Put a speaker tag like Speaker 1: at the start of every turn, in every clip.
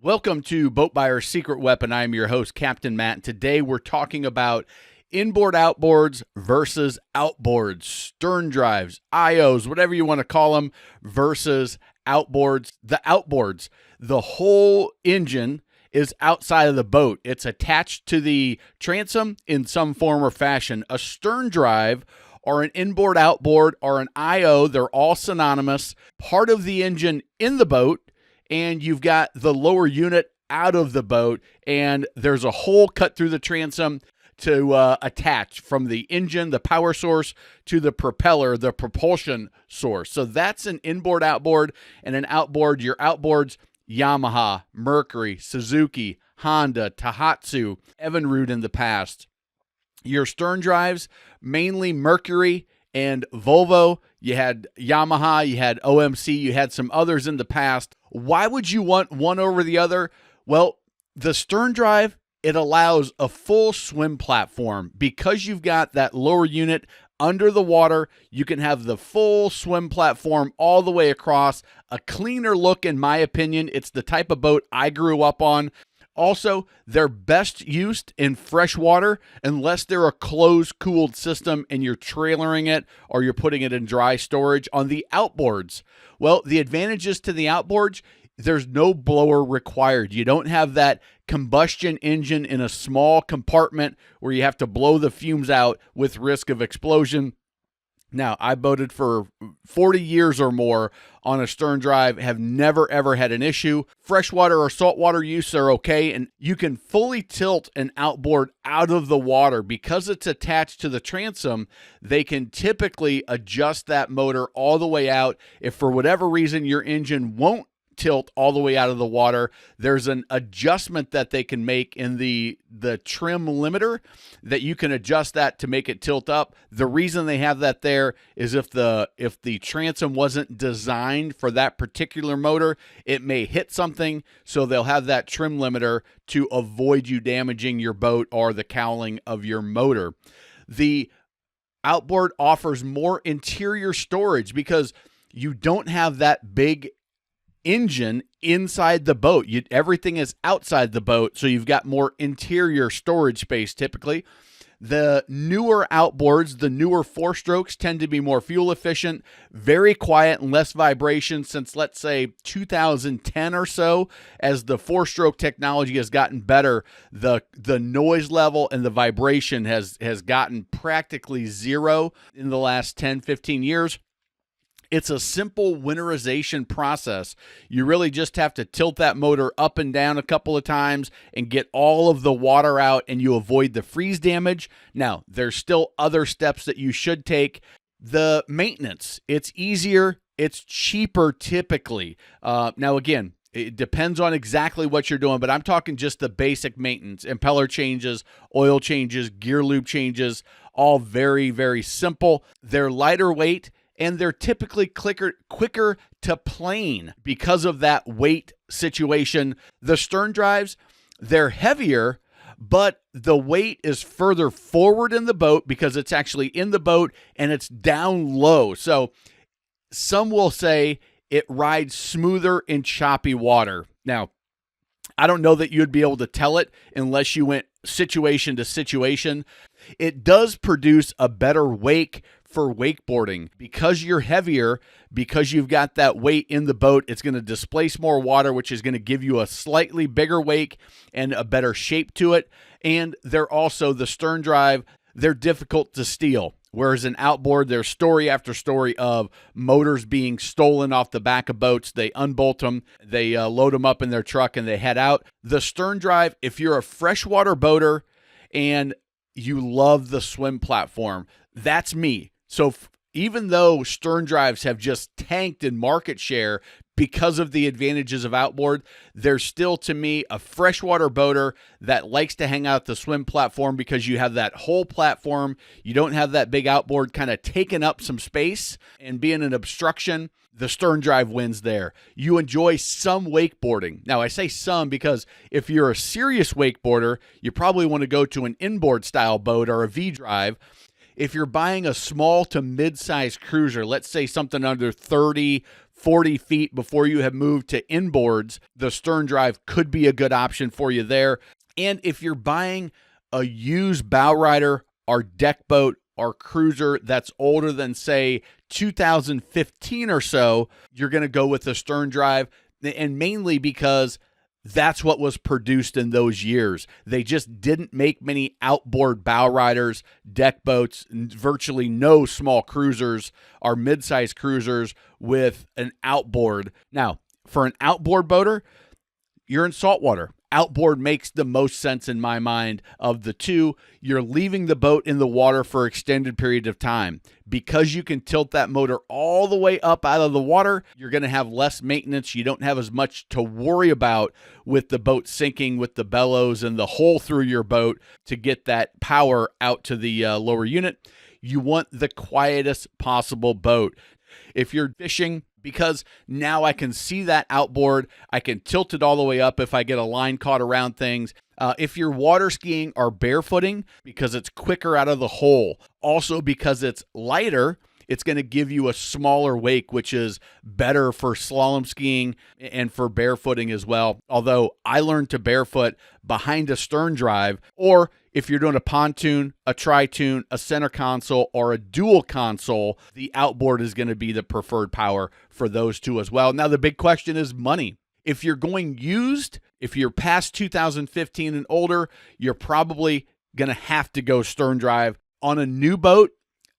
Speaker 1: Welcome to Boat Buyer's Secret Weapon. I am your host, Captain Matt. And today we're talking about inboard outboards versus outboards, stern drives, IOs, whatever you want to call them, versus outboards. The outboards, the whole engine is outside of the boat. It's attached to the transom in some form or fashion. A stern drive or an inboard outboard or an IO, they're all synonymous. Part of the engine in the boat, and you've got the lower unit out of the boat, and there's a hole cut through the transom to attach from the engine, the power source, to the propeller, the propulsion source. So that's an inboard outboard. And an outboard, your outboards, Yamaha, Mercury, Suzuki, Honda, Tohatsu, Evinrude in the past. Your stern drives, mainly Mercury and Volvo. You had Yamaha, you had OMC, you had some others in the past. Why would you want one over the other? Well, the stern drive, it allows a full swim platform. Because you've got that lower unit under the water, you can have the full swim platform all the way across. A cleaner look, in my opinion. It's the type of boat I grew up on. Also, they're best used in fresh water unless they're a closed cooled system and you're trailering it or you're putting it in dry storage. On the outboards, well, the advantages to the outboards, there's no blower required. You don't have that combustion engine in a small compartment where you have to blow the fumes out with risk of explosion. Now, I boated for 40 years or more on a stern drive, have never, ever had an issue. Freshwater or saltwater use are okay, and you can fully tilt an outboard out of the water. Because it's attached to the transom, they can typically adjust that motor all the way out. If for whatever reason your engine won't tilt all the way out of the water, there's an adjustment that they can make in the trim limiter that you can adjust that to make it tilt up. The reason they have that there is if the transom wasn't designed for that particular motor, it may hit something, so they'll have that trim limiter to avoid you damaging your boat or the cowling of your motor. The outboard offers more interior storage because you don't have that big engine inside the boat. Everything is outside the boat, so you've got more interior storage space typically. The newer outboards, the newer four-strokes, tend to be more fuel efficient, very quiet and less vibration since, let's say, 2010 or so. As the four-stroke technology has gotten better, the noise level and the vibration has gotten practically zero in the last 10, 15 years. It's a simple winterization process. You really just have to tilt that motor up and down a couple of times and get all of the water out, and you avoid the freeze damage. Now, there's still other steps that you should take. The maintenance, it's easier, it's cheaper typically. Now, again, it depends on exactly what you're doing, but I'm talking just the basic maintenance, impeller changes, oil changes, gear lube changes, all very, very simple. They're lighter weight, and they're typically quicker to plane because of that weight situation. The stern drives, they're heavier, but the weight is further forward in the boat because it's actually in the boat and it's down low. So some will say it rides smoother in choppy water. Now, I don't know that you'd be able to tell it unless you went situation to situation. It does produce a better wake for wakeboarding. Because you're heavier, because you've got that weight in the boat, it's going to displace more water, which is going to give you a slightly bigger wake and a better shape to it. And they're also, the stern drive, they're difficult to steal. Whereas an outboard, there's story after story of motors being stolen off the back of boats. They unbolt them, they load them up in their truck, and they head out. The stern drive, if you're a freshwater boater and you love the swim platform, that's me. So even though stern drives have just tanked in market share because of the advantages of outboard, there's still, to me, a freshwater boater that likes to hang out at the swim platform because you have that whole platform. You don't have that big outboard kind of taking up some space and being an obstruction. The stern drive wins there. You enjoy some wakeboarding. Now, I say some because if you're a serious wakeboarder, you probably want to go to an inboard style boat or a V-drive. If you're buying a small to mid-sized cruiser, let's say something under 30, 40 feet before you have moved to inboards, the stern drive could be a good option for you there. And if you're buying a used bow rider or deck boat or cruiser that's older than, say, 2015 or so, you're going to go with the stern drive, and mainly because that's what was produced in those years. They just didn't make many outboard bow riders, deck boats, and virtually no small cruisers or mid-sized cruisers with an outboard. Now, for an outboard boater, you're in saltwater. Outboard makes the most sense in my mind of the two. You're leaving the boat in the water for extended period of time. Because you can tilt that motor all the way up out of the water, you're going to have less maintenance. You don't have as much to worry about with the boat sinking with the bellows and the hole through your boat to get that power out to the lower unit. You want the quietest possible boat. If you're fishing, because now I can see that outboard, I can tilt it all the way up if I get a line caught around things. If you're water skiing or barefooting, because it's quicker out of the hole. Also because it's lighter, it's going to give you a smaller wake, which is better for slalom skiing and for barefooting as well. Although I learned to barefoot behind a stern drive, or if you're doing a pontoon, a tri-toon, a center console, or a dual console, the outboard is going to be the preferred power for those two as well. Now, the big question is money. If you're going used, if you're past 2015 and older, you're probably going to have to go stern drive. On a new boat,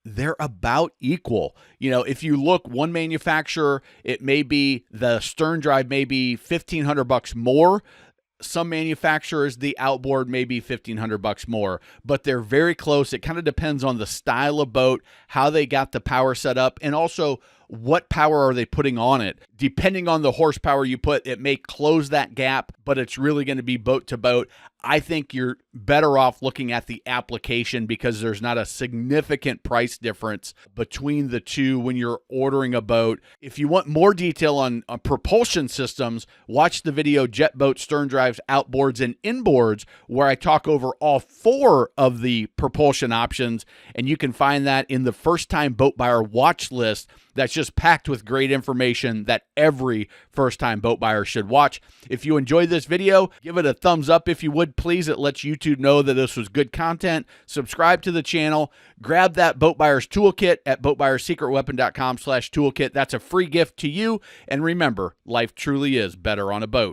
Speaker 1: they're about equal. You know, if you look, one manufacturer, it may be the stern drive may be $1,500 more. Some manufacturers, the outboard may be $1,500 more, but they're very close. It kind of depends on the style of boat, how they got the power set up, and also what power are they putting on it. Depending on the horsepower you put, it may close that gap, but it's really going to be boat to boat. I think you're better off looking at the application because there's not a significant price difference between the two when you're ordering a boat. If you want more detail on propulsion systems, watch the video Jet Boat Stern Drives, Outboards, and Inboards, where I talk over all 4 of the propulsion options, and you can find that in the first-time boat buyer watch list that's just packed with great information that every first-time boat buyer should watch. If you enjoyed this video, give it a thumbs up if you would, please. It lets YouTube know that this was good content. Subscribe to the channel. Grab that Boat Buyer's Toolkit at boatbuyersecretweapon.com/toolkit. That's a free gift to you. And remember, life truly is better on a boat.